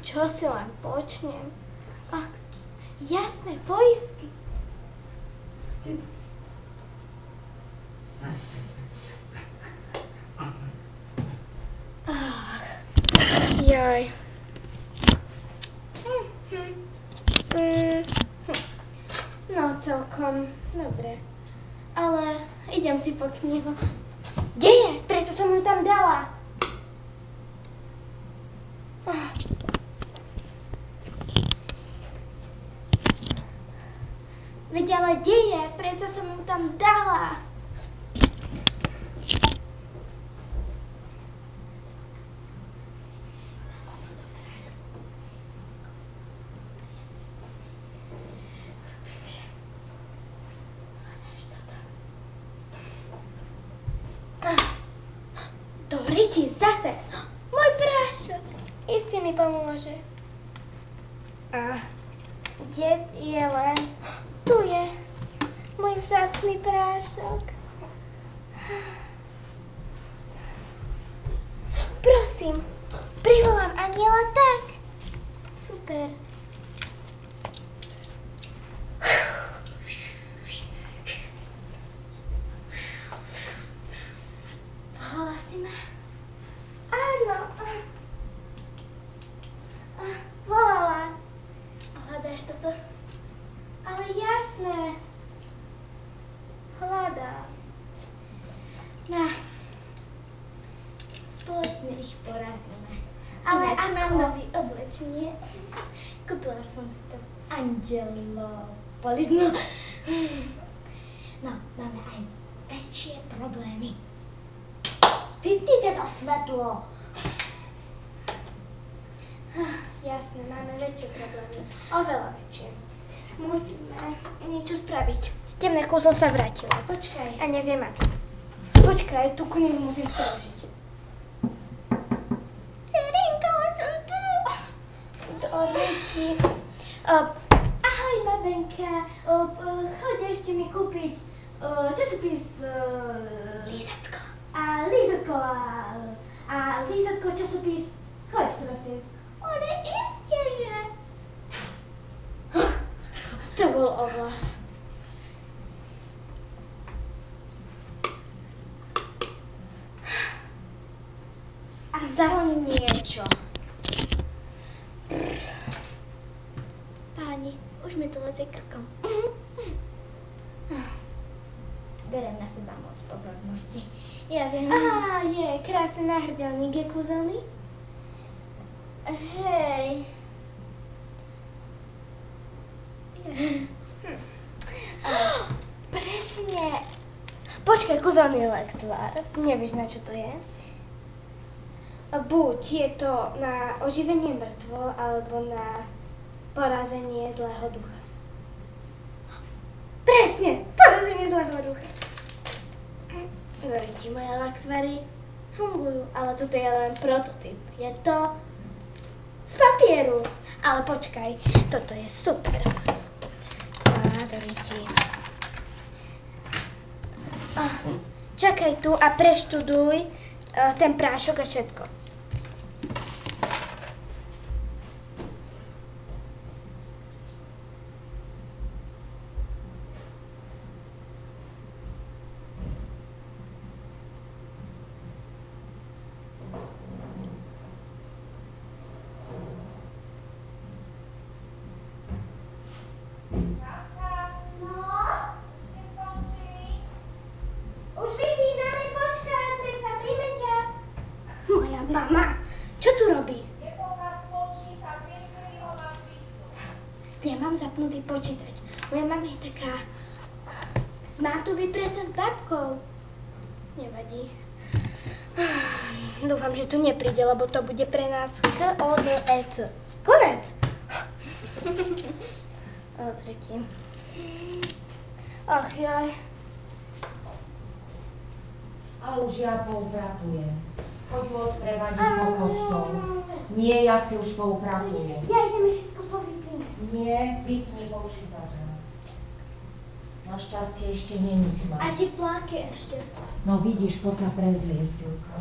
Čo si len počnem? Jasné, poistky. Jaj. No, celkom dobre. Ale idem si po knihu. Kde je? Prečo som ju tam dala? Veď ale kde je? Prečo som ju tam dala? Doriti, zase! Môj prášok! Iste mi pomôže. Kde je len? Tu je môj vzácny prášok. Prosím, privolám aniela tak. Super. Hlasí ma. Áno. Volala. Hľadáš toto? Ale jasné. Hľadám. Spoločne ich porazíme. Ale ináč mám nový oblečenie. Kúpila som si to v Angelopolis. No, máme aj väčšie problémy. Vypnite to svetlo. Jasné, máme väčšie problémy. Oveľa väčšie. Musíme niečo spraviť. Temné kúzlo sa vrátilo. Počkaj. A neviem ako. Počkaj, tú knihu musím položiť. Dcerinka, som tu. Doriti. Ahoj, babenka. Choď ešte mi kúpiť časopis... Lízatko. A lízatko časopis. Choď, prosím. Ale iste, že... To bol ohlas. A zas niečo. Páni, už mi to leze krkom. Berem na seba moc pozornosti. Ja viem. Je krásny náhrdelník, je kúzelný? Hej. Presne. Počkaj, kúzelný lektvár. Nevieš, na čo to je? Buď je to na oživenie mŕtvol, alebo na porazenie zlého ducha. Presne! Porazenie zlého ducha. Doriti, moje lektvary fungujú, ale toto je len prototyp. Je to z papieru. Ale počkaj, toto je super. Doriti. Čakaj tu a preštuduj ten prášok a všetko. Mama, čo tu robí? Ja mám zapnutý počítač. Moja mama je taká... Má tu byť predsa s babkou. Nevadí. Dúfam, že tu nepríde, lebo to bude pre nás KONEC. Konec! Tretí. Ach jaj. Ale už ja poupratujem. Choď ju odprevadiť po kostol. Nie, ja si už poupratujem. Ja idem všetko povypínať. Nie, vypni počítače. Našťastie ešte není tma. A tepláky ešte. No vidíš, poď sa prezliec, Julka.